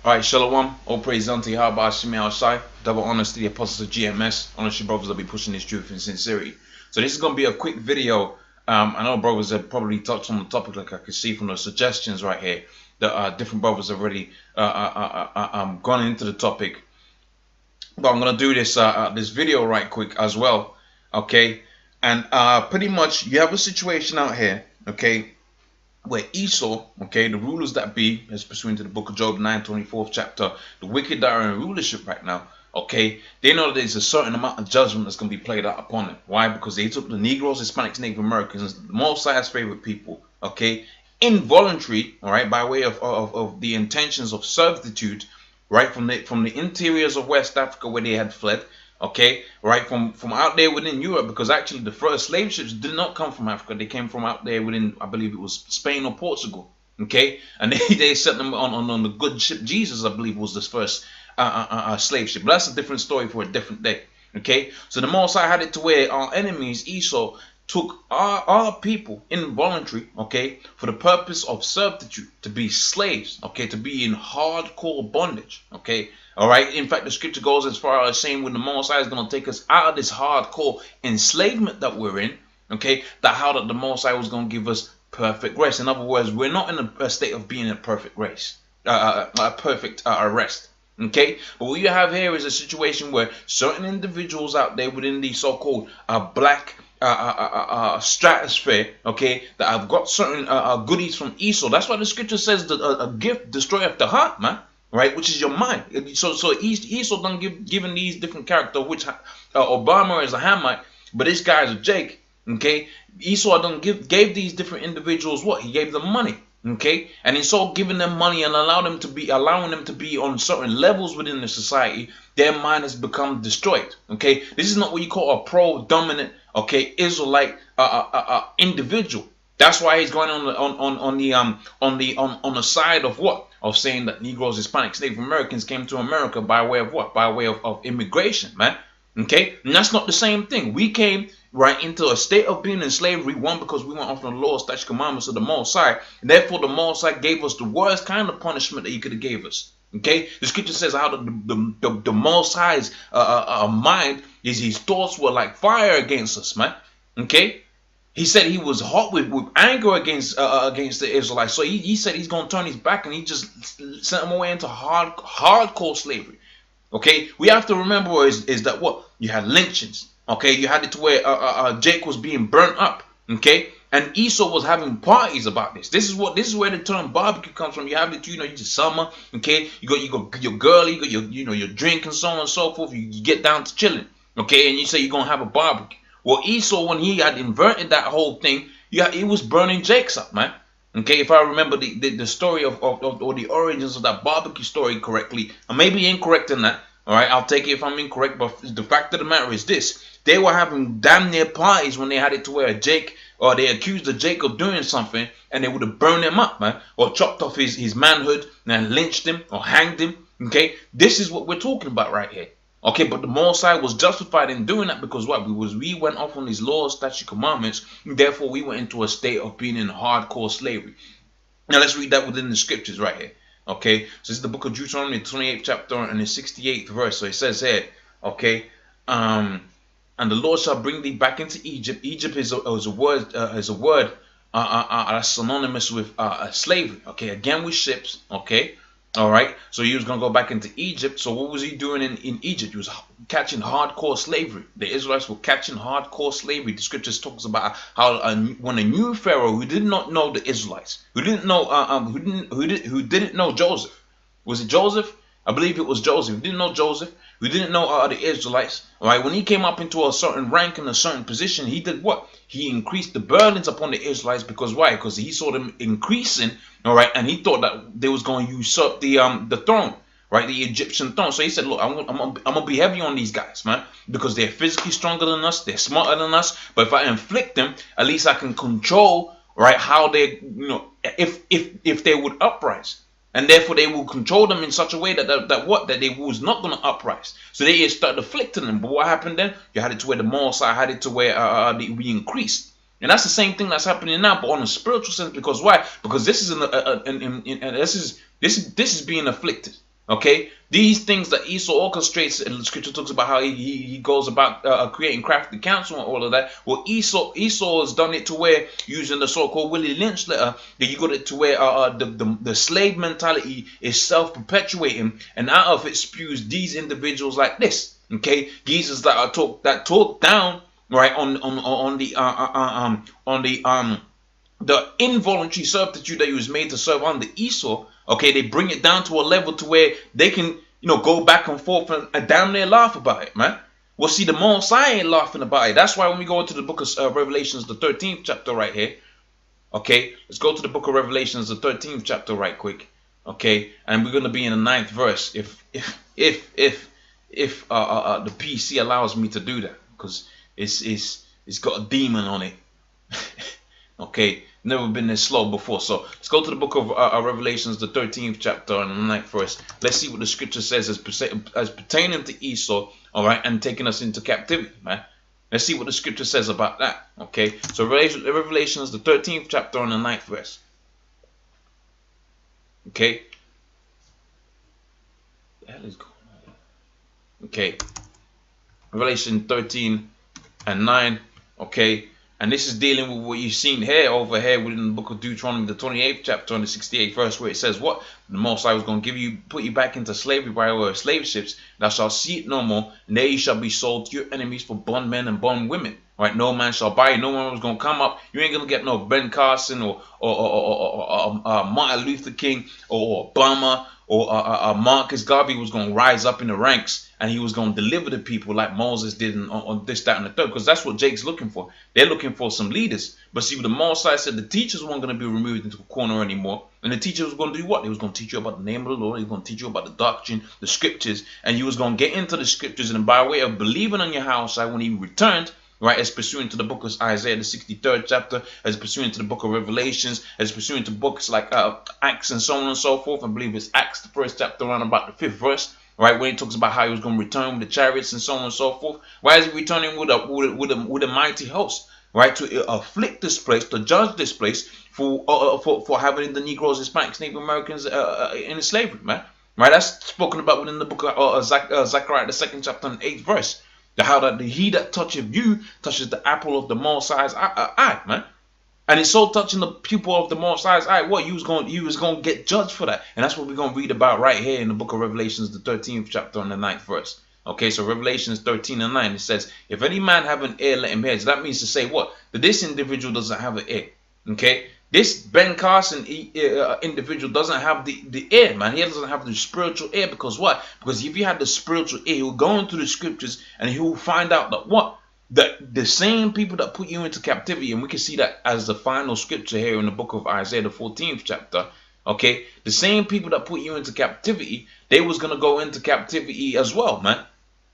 Alright, Shalom, all praise unto Yahweh Shemi Al Shai, double honors to the apostles of GMS, honors your brothers that be pushing this truth in sincerity. So this is going to be a quick video. I know brothers have probably touched on the topic, like I can see from the suggestions right here, that different brothers have already gone into the topic. But I'm going to do this this video right quick as well, okay? And pretty much you have a situation out here, okay, where Esau, okay, the rulers that be, as pursuant to the book of Job 9:24 chapter, the wicked that are in rulership right now, okay, they know that there's a certain amount of judgment that's going to be played out upon them. Why? Because they took the Negroes, Hispanics, Native Americans, the Mosai's favorite people, okay, involuntary, all right, by way of the intentions of servitude, right, from the interiors of West Africa where they had fled, okay, right, from out there within Europe, because actually the first slave ships did not come from Africa. They came from out there within, I believe it was Spain or Portugal, okay, and they sent them on the good ship Jesus, I believe was the first slave ship. But that's a different story for a different day, okay. So the Most High had it to where our enemies, Esau, took our people involuntary, okay, for the purpose of servitude, to be slaves, okay, to be in hardcore bondage, okay. All right. In fact, the scripture goes as far as saying when the Most High is going to take us out of this hardcore enslavement that we're in, okay, that the Most High was going to give us perfect rest. In other words, we're not in a state of being in a perfect race, a perfect rest. Okay, but what you have here is a situation where certain individuals out there within the so-called black stratosphere, okay, that have got certain goodies from Esau. That's why the scripture says that a gift destroyeth the heart, man. Right, which is your mind. So Esau done given these different characters, which Obama is a Hamite, but this guy is a Jake. Okay, Esau done gave these different individuals what? He gave them money. Okay, and in so giving them money and allowing them to be on certain levels within the society, their mind has become destroyed. Okay, this is not what you call a pro-dominant, okay, Israelite individual. That's why he's going on the side of what? Of saying that Negroes, Hispanics, Native Americans came to America by way of what? By way of immigration, man. Okay, and that's not the same thing. We came right into a state of being in slavery, one, because we went off on the law, statute, commandments of the Most High, and therefore the Most High gave us the worst kind of punishment that He could have gave us. Okay, the scripture says how the Most High's mind is, His thoughts were like fire against us, man. Okay. He said he was hot with anger against the Israelites. So he said he's going to turn his back, and he just sent them away into hardcore slavery. Okay, we have to remember is that what? You had lynchings. Okay, you had it to where Jake was being burnt up. Okay, and Esau was having parties about this. This is where the term barbecue comes from. You have it, you just summer. Okay, you got your girl, you got your drink and so on and so forth. You get down to chilling. Okay, and you say you're gonna have a barbecue. Well, Esau, when he had inverted that whole thing, he was burning Jakes up, man. Okay, if I remember the story of or the origins of that barbecue story correctly, I may be incorrect in that. All right, I'll take it if I'm incorrect, but the fact of the matter is this: they were having damn near parties when they had it to where Jake, or they accused of Jake of doing something, and they would have burned him up, man, or chopped off his manhood and lynched him or hanged him. Okay, this is what we're talking about right here. Okay, but the Most High was justified in doing that because what? We went off on these laws, statute, commandments, and therefore we went into a state of being in hardcore slavery. Now let's read that within the scriptures right here. Okay, so this is the book of Deuteronomy, 28th chapter and the 68th verse. So it says here, okay, and the Lord shall bring thee back into Egypt. Egypt is a word that's synonymous with slavery. Okay, again with ships. Okay. All right, so he was going to go back into Egypt. So what was he doing in Egypt? He was catching hardcore slavery. The Israelites were catching hardcore slavery. The scriptures talks about how when a new Pharaoh who did not know the Israelites, who didn't know Joseph, was it Joseph? I believe it was Joseph. Who didn't know Joseph, who didn't know the Israelites. All right, when he came up into a certain rank and a certain position, he did what? He increased the burdens upon the Israelites because why? Because he saw them increasing. All right, and he thought that they was going to usurp the throne, right, the Egyptian throne. So he said, look, I'm gonna be heavy on these guys, man, because they're physically stronger than us, they're smarter than us. But if I inflict them, at least I can control, right, how they, if they would uprise. And therefore they will control them in such a way that they was not going to uprise. So they started afflicting them. But what happened then? You had it to where the Most High had it to where we increased. And that's the same thing that's happening now, but on a spiritual sense. Because why? Because this is this is being afflicted. Okay, these things that Esau orchestrates, and the scripture talks about how he goes about creating crafty counsel and all of that. Well, Esau has done it to where, using the so-called Willie Lynch letter, that you got it to where the slave mentality is self-perpetuating, and out of it spews these individuals like this. Okay, geezers that talk down, right, on the involuntary servitude that he was made to serve under Esau. Okay, they bring it down to a level to where they can, go back and forth and damn near laugh about it, man. Well, see, the Most High ain't laughing about it. That's why when we go into the book of Revelations, the 13th chapter right here. Okay, let's go to the book of Revelations, the 13th chapter right quick. Okay, and we're gonna be in the 9th verse if the PC allows me to do that, because it's got a demon on it. Okay, never been this slow before. So let's go to the book of Revelations, the 13th chapter and the 9th verse. Let's see what the scripture says as pertaining to Esau, all right, and taking us into captivity, man. Let's see what the scripture says about that. Okay, so Revelations, the 13th chapter and the 9th verse. Okay, what the hell is going on? Okay, Revelation 13 and 9. Okay. And this is dealing with what you've seen here, over here within the book of Deuteronomy, the 28th chapter and the 68th verse, where it says what? The Most High was going to put you back into slavery by way of slave ships. Thou shalt see it no more, and there you shall be sold to your enemies for bondmen and bondwomen. Right? No man shall buy you. No one was going to come up. You ain't going to get no Ben Carson or Martin Luther King or Obama or Marcus Garvey was going to rise up in the ranks, and he was going to deliver the people like Moses did on this, that, and the third, because that's what Jake's looking for. They're looking for some leaders. But see, the Mosai said the teachers weren't going to be removed into a corner anymore, and the teachers was going to do what? He was going to teach you about the name of the Lord. He was going to teach you about the doctrine, the scriptures, and you was going to get into the scriptures, and by way of believing on your house, when he returned, right, as pursuant to the book of Isaiah, the 63rd chapter, as pursuant to the book of Revelations, as pursuant to books like Acts and so on and so forth. I believe it's Acts, the 1st chapter, around about the 5th verse, right, when he talks about how he was going to return with the chariots and so on and so forth. Why is he returning with a mighty host, right, to afflict this place, to judge this place for having the Negroes, Hispanics, Native Americans in slavery, man? Right, that's spoken about within the book of Zechariah, the 2nd chapter and 8th verse. How that he that toucheth you touches the apple of the Most High's eye, man. And it's so touching the pupil of the Most High's eye. What you was going to get judged for that, and that's what we're going to read about right here in the book of Revelations, the 13th chapter and the 9th verse. Okay, so Revelations 13 and 9, it says, "If any man have an ear, let him hear." So that means to say what? That this individual doesn't have an ear. Okay, this Ben Carson individual doesn't have the ear, man. He doesn't have the spiritual ear, because what? Because if he had the spiritual ear, he will go into the scriptures and he will find out that what? That the same people that put you into captivity, and we can see that as the final scripture here in the book of Isaiah, the 14th chapter. Okay, the same people that put you into captivity, they was going to go into captivity as well, man.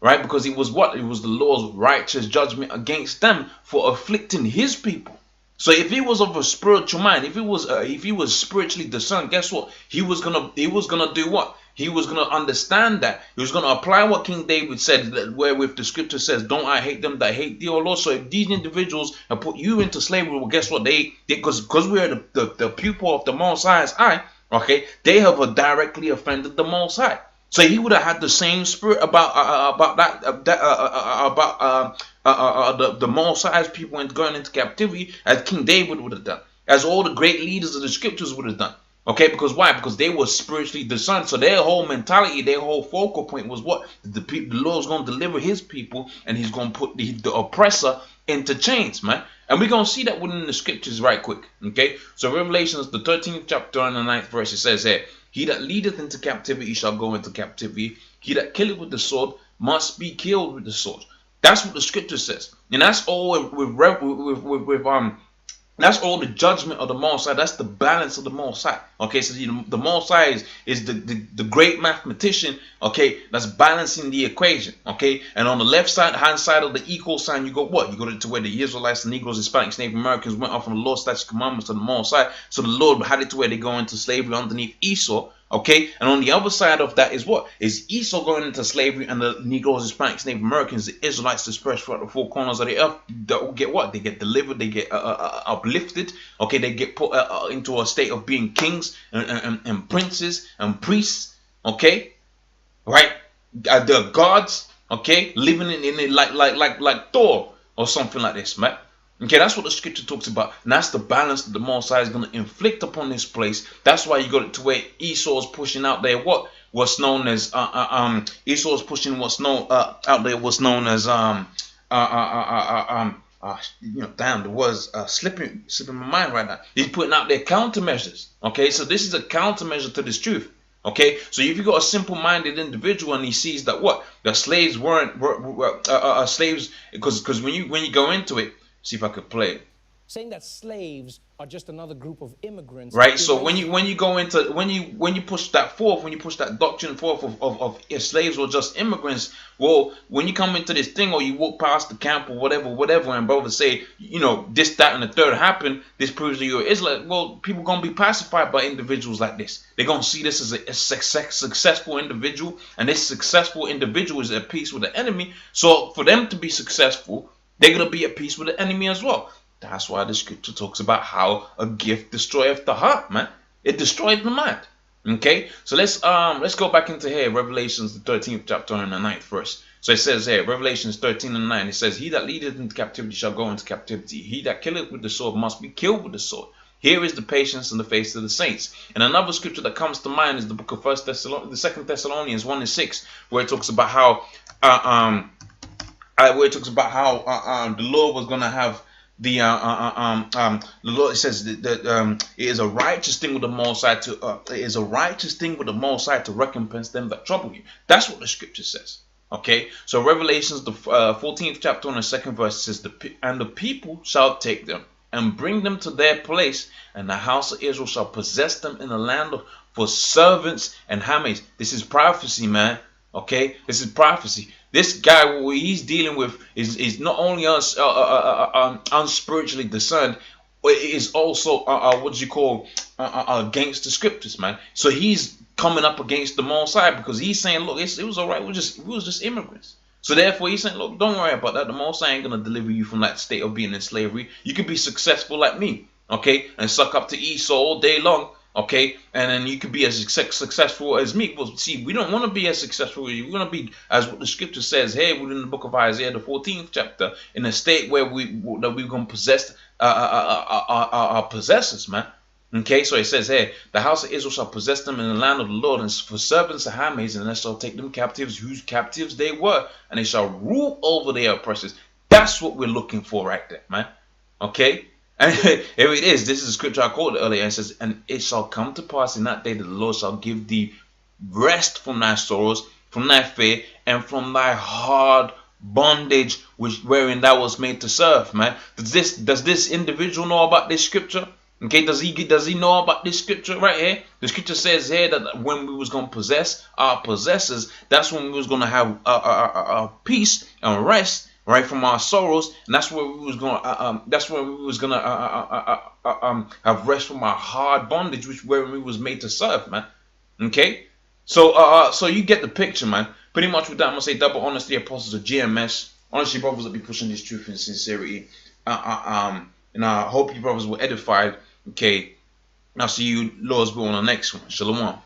Right? Because it was what? It was the Lord's righteous judgment against them for afflicting his people. So if he was of a spiritual mind, if he was spiritually discerned, guess what? He was gonna do what? He was gonna understand that. He was gonna apply what King David said, that wherewith the scripture says, "Don't I hate them that hate thee, O Lord." So if these individuals have put you into slavery, well, guess what? Because we are the pupil of the Most High's eye, okay? They have directly offended the Most High. So he would have had the same spirit about the Most High's people going into captivity as King David would have done, as all the great leaders of the scriptures would have done. Okay, because why? Because they were spiritually discerned. So their whole mentality, their whole focal point was what? The Lord's going to deliver his people, and he's going to put the oppressor into chains, man. And we're going to see that within the scriptures right quick. Okay, so Revelations, the 13th chapter and the 9th verse, it says here, "He that leadeth into captivity shall go into captivity. He that killeth with the sword must be killed with the sword." That's what the scripture says, and that's all that's all the judgment of the Most High. That's the balance of the Most High. Okay, so the Most High is the great mathematician. Okay, that's balancing the equation. Okay, and on the hand side of the equal sign, you go what? You go to where the Israelites, the Negroes, Hispanics, Native Americans went off from the Lord's statutes, commandments to the Most High. So the Lord had it to where they go into slavery underneath Esau. Okay, and on the other side of that is what? Is Esau going into slavery, and the Negroes, Hispanics, Native Americans, the Israelites dispersed throughout the four corners of the earth, that get what? They get delivered, they get uplifted. Okay, they get put into a state of being kings and princes and priests. Okay, right? The gods, okay, living in it like Thor or something like this, man. Okay, that's what the scripture talks about, and that's the balance that the Most High is going to inflict upon this place. That's why you got it to where Esau's pushing out there what's known as Esau's pushing what's known out there what's known as damn, the words slipping my mind right now. He's putting out their countermeasures. Okay, so this is a countermeasure to this truth. Okay, so if you got a simple-minded individual and he sees that the slaves were slaves, because when you go into it, see if I could play it. Saying that slaves are just another group of immigrants, right? So when you go into when you push that forth, when you push that doctrine forth of if slaves were just immigrants, well, when you come into this thing or you walk past the camp or whatever, and brothers say, this, that, and the third happened, this proves that you're Israelite. Well, people gonna be pacified by individuals like this. They're gonna see this as a successful individual, and this successful individual is at peace with the enemy. So for them to be successful, they're gonna be at peace with the enemy as well. That's why the scripture talks about how a gift destroyeth the heart, man. It destroyed the mind. Okay, so let's go back into here, Revelations the 13th chapter and the 9th verse. So it says here, Revelations 13 and 9, it says, "He that leadeth into captivity shall go into captivity. He that killeth with the sword must be killed with the sword. Here is the patience in the face of the saints." And another scripture that comes to mind is the book of the 2 Thessalonians 1 and 6, where it talks about how the Lord was gonna have the Lord. It says that it is a righteous thing with the Most High to recompense them that trouble you. That's what the scripture says. Okay, so Revelations the 14th chapter and the 2nd verse says, "And the people shall take them and bring them to their place, and the house of Israel shall possess them in the land for servants and handmaids." This is prophecy, man. Okay, this is prophecy. This guy, what he's dealing with is not only unspiritually discerned, but it is also against the scriptures, man. So he's coming up against the Most High because he's saying, look, it was all right. We was just immigrants. So therefore, he's saying, look, don't worry about that. The Most High ain't gonna deliver you from that state of being in slavery. You could be successful like me, okay, and suck up to Esau all day long. Okay, and then you could be as successful as me. Well, see, we don't want to be as successful as you. We want to be, as what the scripture says here within the book of Isaiah, the 14th chapter, in a state where we're going to possess our possessors, man. Okay, so it says here, "The house of Israel shall possess them in the land of the Lord, and for servants and handmaids, and they shall take them captives, whose captives they were, and they shall rule over their oppressors." That's what we're looking for right there, man. Okay. And here it is. This is the scripture I quoted earlier. It says, "And it shall come to pass in that day that the Lord shall give thee rest from thy sorrows, from thy fear, and from thy hard bondage wherein thou was made to serve." Man, does this individual know about this scripture? Okay, does he know about this scripture right here? The scripture says here that when we was gonna possess our possessors, that's when we was gonna have peace and rest, right, from our sorrows, and that's where we was gonna have rest from our hard bondage, where we was made to serve, man. Okay, so you get the picture, man. Pretty much with that, I'm gonna say double honors to the apostles of GMS. Honestly, brothers that be pushing this truth and sincerity. And I hope you brothers were edified. Okay, I'll see you, Lord's will, on the next one. Shalom.